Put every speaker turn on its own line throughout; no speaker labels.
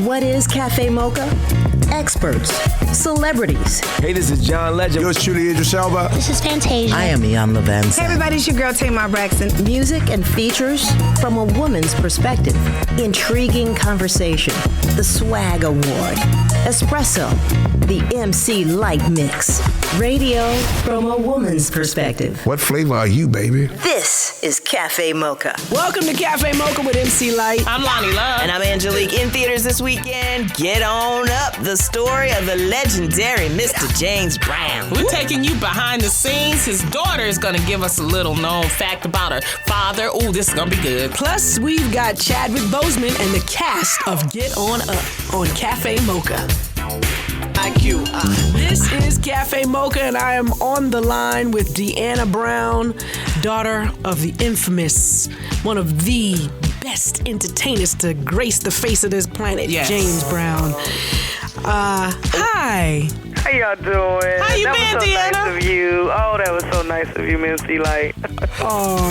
What is Cafe Mocha? Experts, celebrities.
Hey, this is John Legend.
Yours truly, Idris Elba.
This is Fantasia.
I am Ian Levanson.
Hey everybody, it's your girl Tamar Braxton.
Music and features from a woman's perspective. Intriguing conversation. The Swag Award. Espresso. The MC Light Mix. Radio from a woman's perspective.
What flavor are you, baby?
This is Cafe Mocha.
Welcome to Cafe Mocha with MC Light.
I'm Lonnie Love.
And I'm Angelique. In theaters this weekend, Get On Up, the story of the legendary Mr. James Brown.
We're taking you behind the scenes. His daughter is going to give us a little known fact about her father. Ooh, this is going to be good.
Plus, we've got Chadwick Boseman and the cast of Get On Up on Cafe Mocha. This is Cafe Mocha, and I am on the line with Deanna Brown, daughter of the infamous, one of the best entertainers to grace the face of this planet,
yes.
James Brown. Hi.
How y'all doing?
How you
that
been,
was so
Deanna?
nice of you. Oh, that was so nice of you, Mincy Light.
Oh,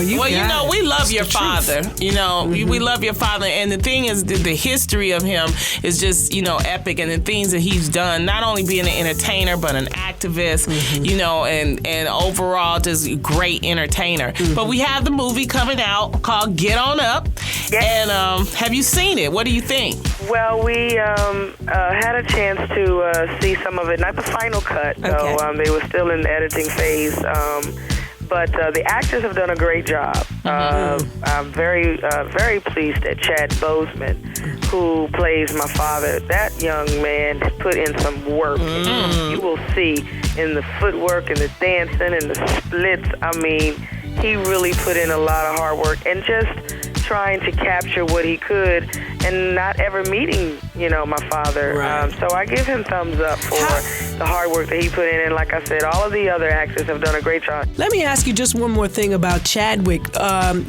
we love your father. You know, we love your father. And the thing is, the history of him is just, epic. And the things that he's done, not only being an entertainer, but an activist, and overall just great entertainer. But we have the movie coming out called Get On Up.
Yes.
And have you seen it? What do you think?
Well, we had a chance to see some of it, not the final cut, though.
Okay.
They were still in the editing phase. But the actors have done a great job. I'm very, very pleased that Chad Boseman, who plays my father, that young man put in some work. You will see in the footwork and the dancing and the splits. I mean, he really put in a lot of hard work and just trying to capture what he could and not ever meeting, my father.
Right.
So I give him thumbs up for the hard work that he put in. And like I said, all of the other actors have done a great job.
Let me ask you just one more thing about Chadwick.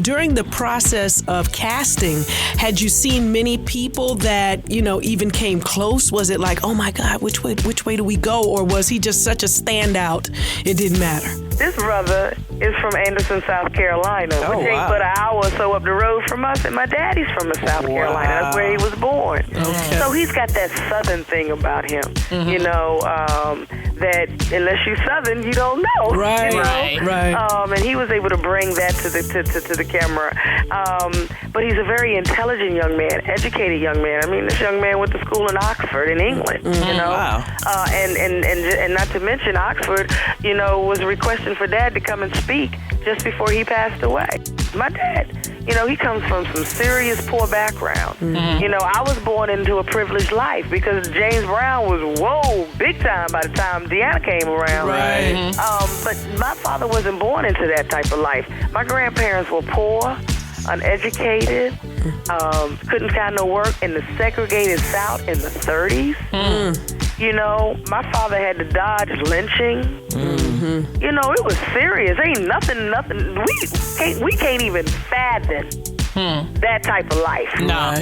During the process of casting, had you seen many people that, even came close? Was it like, oh my God, which way do we go? Or was he just such a standout, it didn't matter?
This brother is from Anderson, South Carolina, which ain't but an hour or so up the road from us, and my daddy's from the South Carolina. That's where he was born.
Okay.
So he's got that Southern thing about him, that unless you're Southern, you don't know.
Right, right.
And he was able to bring that to the camera. But he's a very intelligent young man, educated young man. I mean, this young man went to school in Oxford, in England.
Wow.
And not to mention Oxford, was requesting for Dad to come and speak just before he passed away. My dad, he comes from some serious poor background. I was born into a privileged life because James Brown was, big time by the time Deanna came around.
Right.
But my father wasn't born into that type of life. My grandparents were poor, uneducated, couldn't find no work in the segregated South in the 30s. My father had to dodge lynching. It was serious. Ain't nothing. We can't even fathom that type of life.
No.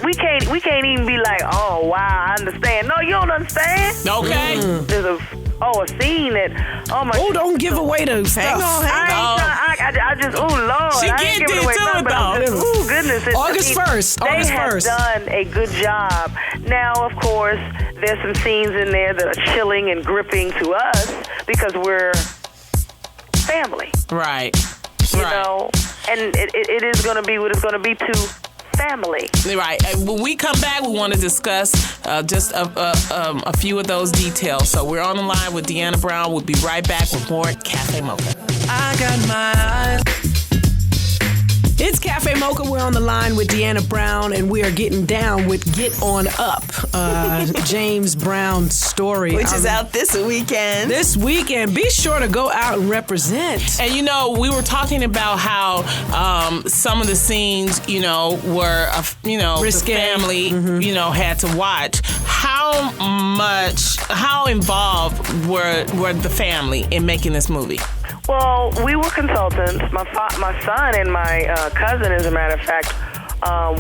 We can't even be like, oh wow, I understand. No, you don't understand.
Okay.
There's a scene that, oh my.
Oh, don't give away the stuff.
Hang on.
I just, oh Lord,
She
I
get
ain't giving away
into
nothing,
it,
but I'm just,
though.
ooh, goodness.
August 1st.
They have done a good job. Now, of course, there's some scenes in there that are chilling and gripping to us because we're family.
Right.
You know, and it is going to be what it's going to be to family.
Right. When we come back, we want to discuss just a few of those details. So we're on the line with Deanna Brown. We'll be right back with more Cafe Mocha.
I got my eyes.
It's Cafe Mocha. We're on the line with Deanna Brown, and we are getting down with Get On Up, James Brown's story.
Which is out this weekend.
This weekend. Be sure to go out and represent.
And, we were talking about how some of the scenes, were,
risque.
The family, had to watch. How involved were the family in making this movie?
Well, we were consultants. My son and my cousin, as a matter of fact,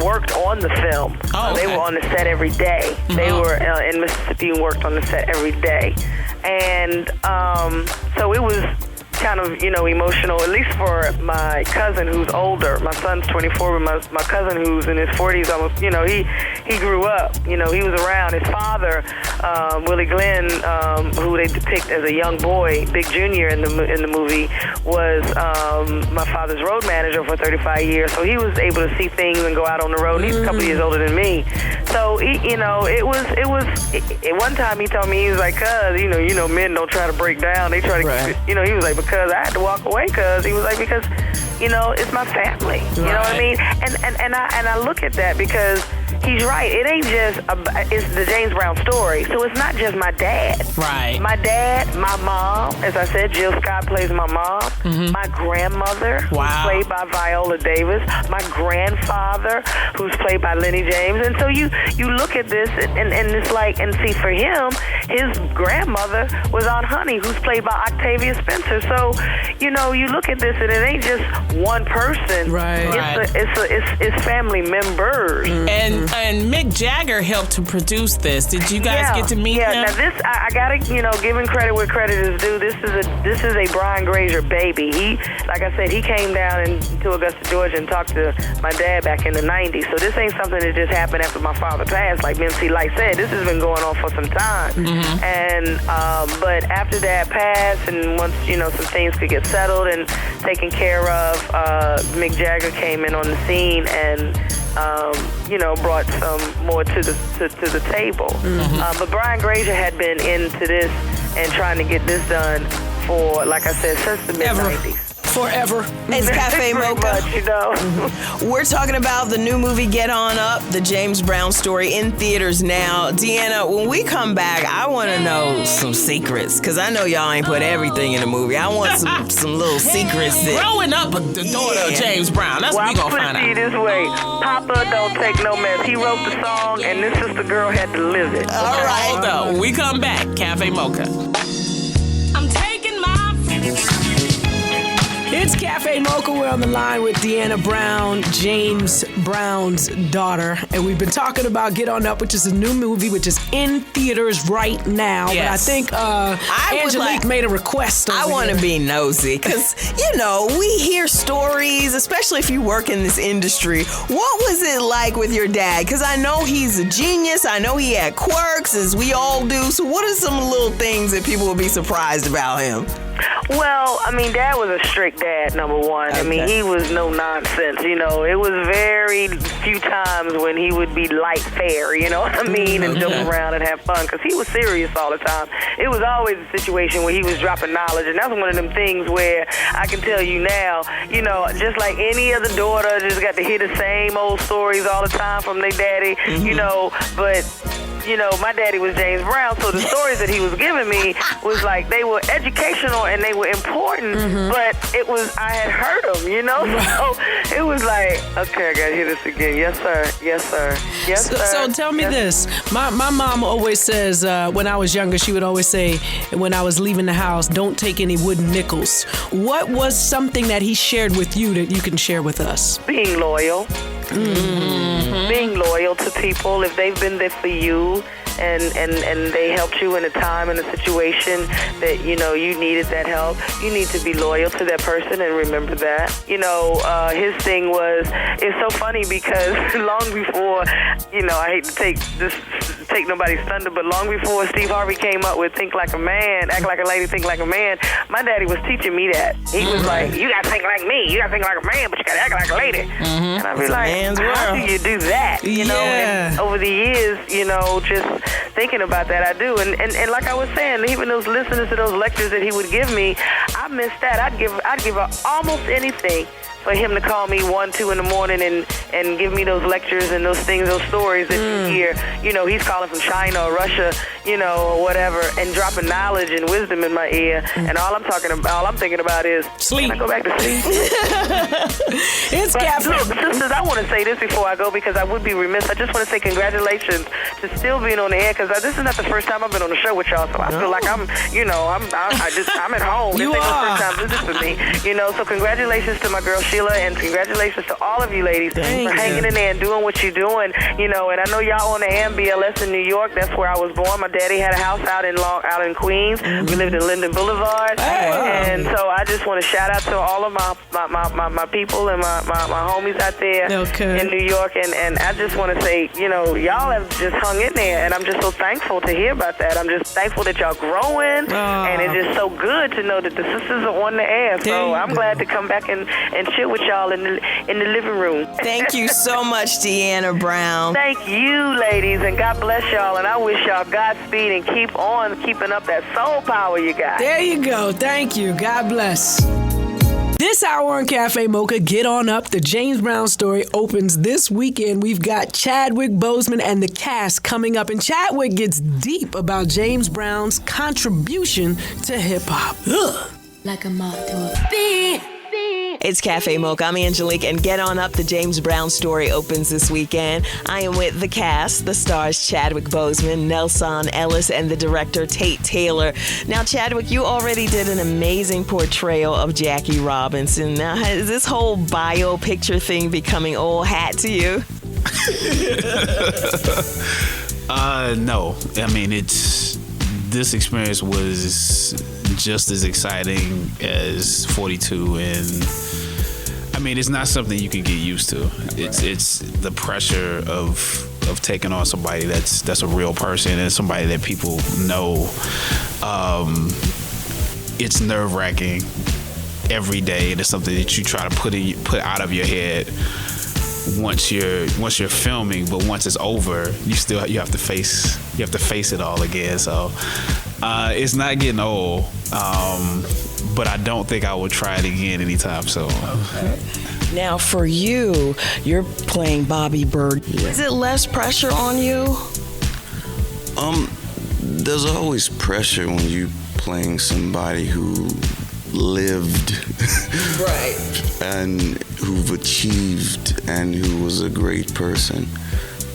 worked on the film.
Oh, okay.
They were on the set every day. Mm-hmm. They were in Mississippi and worked on the set every day. And so it was kind of, emotional, at least for my cousin who's older. My son's 24, but my cousin who's in his 40s almost, he grew up. He was around. His father, Willie Glenn, who they depict as a young boy, Big Junior in the movie, was my father's road manager for 35 years. So he was able to see things and go out on the road. He's a couple years older than me. So, at one time he told me, he was like, cuz, men don't try to break down. They try to, he was like, because I had to walk away, cuz. He was like, because, it's my family. You know what I mean? And I look at that because he's right. It ain't just, it's the James Brown story. So it's not just my dad.
Right.
My dad, my mom, as I said, Jill Scott plays my mom. Mm-hmm. My grandmother, who's played by Viola Davis. My grandfather, who's played by Lenny James. And so you look at this and it's like, and see, for him, his grandmother was Aunt Honey, who's played by Octavia Spencer. So, you look at this and it ain't just one person.
Right.
It's family members.
Mm-hmm. And Mick Jagger helped to produce this. Did you guys get to meet him?
Yeah, now this, I gotta, give him credit where credit is due. This is a Brian Grazer baby. He, like I said, he came down to Augusta, Georgia and talked to my dad back in the 90s. So this ain't something that just happened after my father passed. Like MC Light said, this has been going on for some time. Mm-hmm. And, but after Dad passed and once, some things could get settled and taken care of, Mick Jagger came in on the scene and, brought some more to the table. Mm-hmm. But Brian Grazer had been into this and trying to get this done for, like I said, since the mid-90s.
Forever.
It's Cafe Mocha.
Much,
We're talking about the new movie Get On Up, the James Brown story, in theaters now. Deanna, when we come back, I want to know some secrets, because I know y'all ain't put everything in the movie. I want some little secrets.
Growing up with the daughter of James Brown, that's what we going to find out.
I'm going to put it this way. Papa don't take no mess. He wrote the song, and this sister girl had to live it.
All right.
Hold on. When we come back, Cafe Mocha.
I'm taking my...
It's Cafe Mocha. We're on the line with Deanna Brown, James Brown's daughter. And we've been talking about Get On Up, which is a new movie, which is in theaters right now. Yes. But I think Angelique made a request.
I want to be nosy because, we hear stories, especially if you work in this industry. What was it like with your dad? Because I know he's a genius. I know he had quirks, as we all do. So what are some little things that people will be surprised about him?
Well, Dad was a strict dad, number one. Okay. He was no nonsense, It was very few times when he would be light fare, and joke around and have fun, because he was serious all the time. It was always a situation where he was dropping knowledge, and that's one of them things where I can tell you now, just like any other daughter, just got to hear the same old stories all the time from their daddy, but... my daddy was James Brown, so the stories that he was giving me was like, they were educational and they were important, but I had heard them, so it was like, okay, I gotta hear this again. Yes, sir. Yes, sir. Yes, sir.
So tell me this. My mom always says, when I was younger, she would always say, when I was leaving the house, don't take any wooden nickels. What was something that he shared with you that you can share with us?
Being loyal. Mm-hmm. Being loyal to people if they've been there for you and they helped you in a time and a situation that you needed that help. You need to be loyal to that person and remember that. His thing was, it's so funny because long before, I hate to take nobody's thunder, but long before Steve Harvey came up with Think Like a Man, Act Like a Lady, Think Like a Man, my daddy was teaching me that. He was like, you gotta think like me, you gotta think like a man, but you gotta act like a lady. Mm-hmm. And I'd be like, how do you do that? And over the years, just thinking about that, I do. And like I was saying, even those listeners to those lectures that he would give me, I miss that. I'd give up almost anything for him to call me 1, 2 in the morning and give me those lectures and those things, those stories that you hear. He's calling from China or Russia, or whatever, and dropping knowledge and wisdom in my ear. And all I'm thinking about is,
sleep.
Can I go back to sleep? Look, sisters, I want to say this before I go because I would be remiss. I just want to say congratulations to still being on the air because this is not the first time I've been on the show with y'all. So I feel like I'm at home.
You
this
are.
ain't the first time this is for me. So congratulations to my girl. Sheila, and congratulations to all of you ladies for hanging in there and doing what you're doing. You know, and I know y'all on the MBLS in New York. That's where I was born. My daddy had a house out in Queens. We lived in Linden Boulevard. And so I just want to shout out to all of my people and my homies out there in New York. And I just want to say, you know, y'all have just hung in there, and I'm just so thankful to hear about that. I'm just thankful that y'all growing, and it's just so good to know that the sisters are on the air. So I'm glad to come back and chill with y'all in the living room.
Thank you so much, Deanna Brown.
Thank you, ladies, and God bless y'all, and I wish y'all Godspeed and keep on keeping up that soul power you got.
There you go. Thank you. God bless. This hour on Cafe Mocha, Get On Up, the James Brown story opens this weekend. We've got Chadwick Boseman and the cast coming up, and Chadwick gets deep about James Brown's contribution to hip-hop.
Like a moth to a bee.
It's Cafe Mocha. I'm Angelique, and Get On Up, the James Brown story opens this weekend. I am with the cast, the stars Chadwick Boseman, Nelson Ellis, and the director Tate Taylor. Now, Chadwick, you already did an amazing portrayal of Jackie Robinson. Now, is this whole bio picture thing becoming old hat to you?
No. I mean, this experience was just as exciting as 42, and I mean, it's not something you can get used to. It's the pressure of taking on somebody that's a real person and somebody that people know. It's nerve-wracking every day, and it's something that you try to put out of your head once you're filming, but once it's over, you have to face it all again. So it's not getting old, but I don't think I will try it again anytime soon. Okay.
Now, for you, you're playing Bobby Bird. Is it less pressure on you?
There's always pressure when you playing somebody who lived
right
and who've achieved and who was a great person,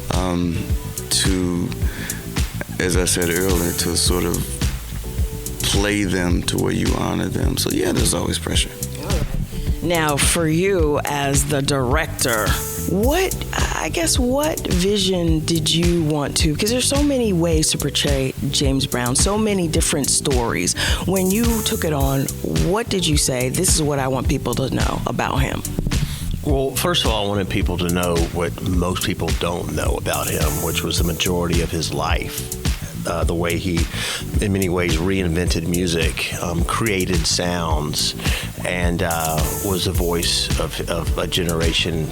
to, as I said earlier, to sort of play them to where you honor them. So yeah, there's always pressure.
Now, for you as the director, what vision did you want to, because there's so many ways to portray James Brown, so many different stories. When you took it on, what did you say, this is what I want people to know about him?
Well, first of all, I wanted people to know what most people don't know about him, which was the majority of his life. The way he, in many ways, reinvented music, created sounds, and was the voice of a generation,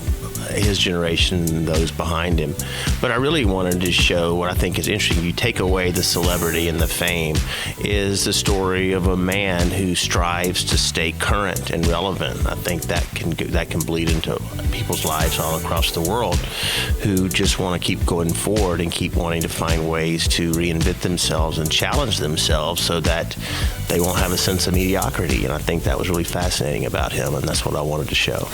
his generation and those behind him. But I really wanted to show what I think is interesting. You take away the celebrity and the fame, is the story of a man who strives to stay current and relevant. I think that can bleed into people's lives all across the world who just want to keep going forward and keep wanting to find ways to reinvent themselves and challenge themselves so that they won't have a sense of mediocrity. And I think that was really fascinating about him, and that's what I wanted to show.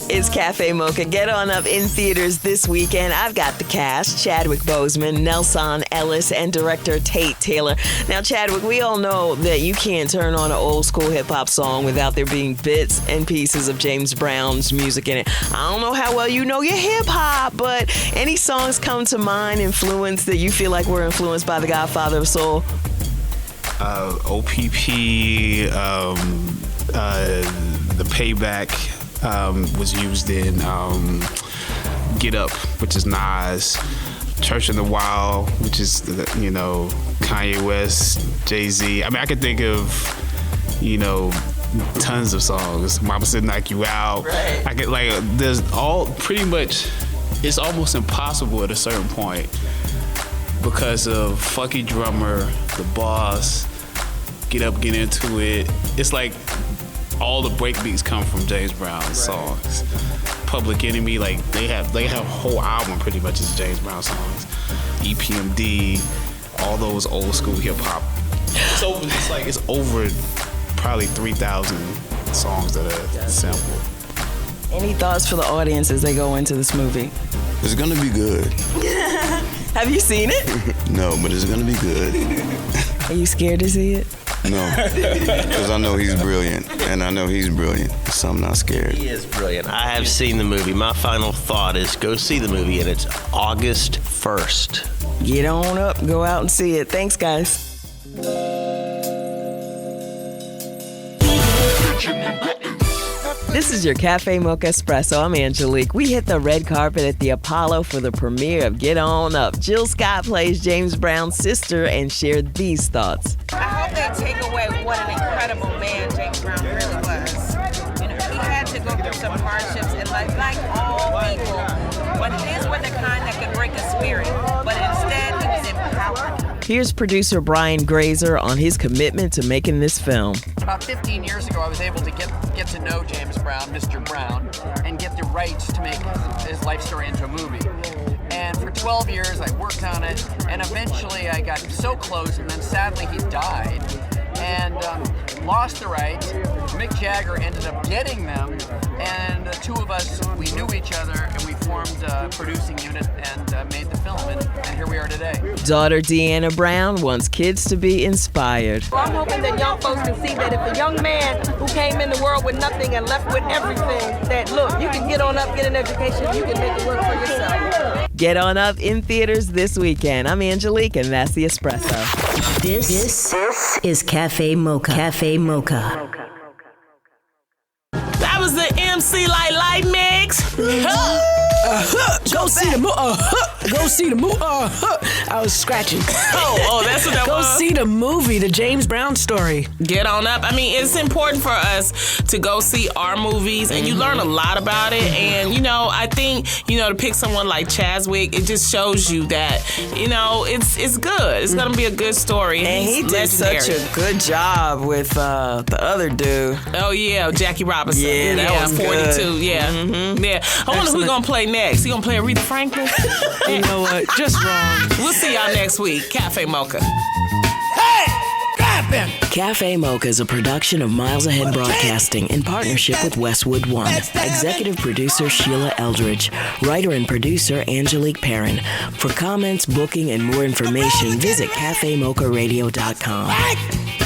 It's Cafe Mocha. Get On Up in theaters this weekend. I've got the cast, Chadwick Boseman, Nelson Ellis, and director Tate Taylor. Now, Chadwick, we all know that you can't turn on an old school hip-hop song without there being bits and pieces of James Brown's music in it. I don't know how well you know your hip-hop, but any songs come to mind, influence, that you feel like were influenced by the Godfather of Soul?
OPP, the Payback was used in Get Up, which is Nas, Church in the Wild, which is, Kanye West, Jay-Z. I mean, I could think of, tons of songs. Mama Said Knock You Out.
Right.
I could, there's all, pretty much, it's almost impossible at a certain point because of Funky Drummer, The Boss, Get Up, Get Into It. It's like all the breakbeats come from James Brown songs. Public Enemy, they have a whole album pretty much is James Brown songs. EPMD, all those old school hip hop. It's over probably 3,000 songs that are sampled.
Any thoughts for the audience as they go into this movie?
It's gonna be good.
Have you seen it?
No, but it's gonna be good.
Are you scared to see it?
No, because I know he's brilliant, and I know he's brilliant, so I'm not scared.
He is brilliant. I have seen the movie. My final thought is go see the movie, and it's August 1st.
Get on up, go out and see it. Thanks, guys. This is your Cafe Mocha Espresso. I'm Angelique. We hit the red carpet at the Apollo for the premiere of Get On Up. Jill Scott plays James Brown's sister and shared these thoughts.
I hope they take away what an incredible man James Brown really was. You know, he had to go through some hardships in life, like all people. But his were the kind that could break a spirit. But instead, he was empowered.
Here's producer Brian Grazer on his commitment to making this film.
About 15 years ago, I was able to get to know James Brown, Mr. Brown, and get the rights to make his life story into a movie. And for 12 years, I worked on it, and eventually I got so close, and then sadly he died, and lost the rights. Mick Jagger ended up getting them, and the two of us, we knew each other, and we formed a producing unit and made the film, and here we are today.
Daughter Deanna Brown wants kids to be inspired.
Well, I'm hoping that young folks can see that if a young man who came in the world with nothing and left with everything, that look, you can get on up, get an education, you can make it work for yourself.
Get On Up in theaters this weekend. I'm Angelique, and that's the Espresso.
This is Cafe Mocha. Cafe Mocha.
That was the MC Light mix.
Go see the movie. Go see the movie. I was scratching.
Oh, that's what that
Go
was.
see the movie, the James Brown story.
Get on up. I mean, it's important for us to go see our movies, and you learn a lot about it. And, you know, I think, you know, to pick someone like Chadwick, it just shows you that, you know, it's good. It's going to be a good story.
And he did such a good job with the other dude.
Oh, yeah, Jackie Robinson.
Yeah, that was
42.
good.
Yeah. Yeah. I wonder who going to play next. He going to play Aretha Franklin?
You know what? Just wrong.
We'll see y'all next week. Cafe Mocha.
Cafe Mocha is a production of Miles Ahead Broadcasting in partnership with Westwood One. Executive producer Sheila Eldridge. Writer and producer Angelique Perrin. For comments, booking, and more information, visit cafemocharadio.com.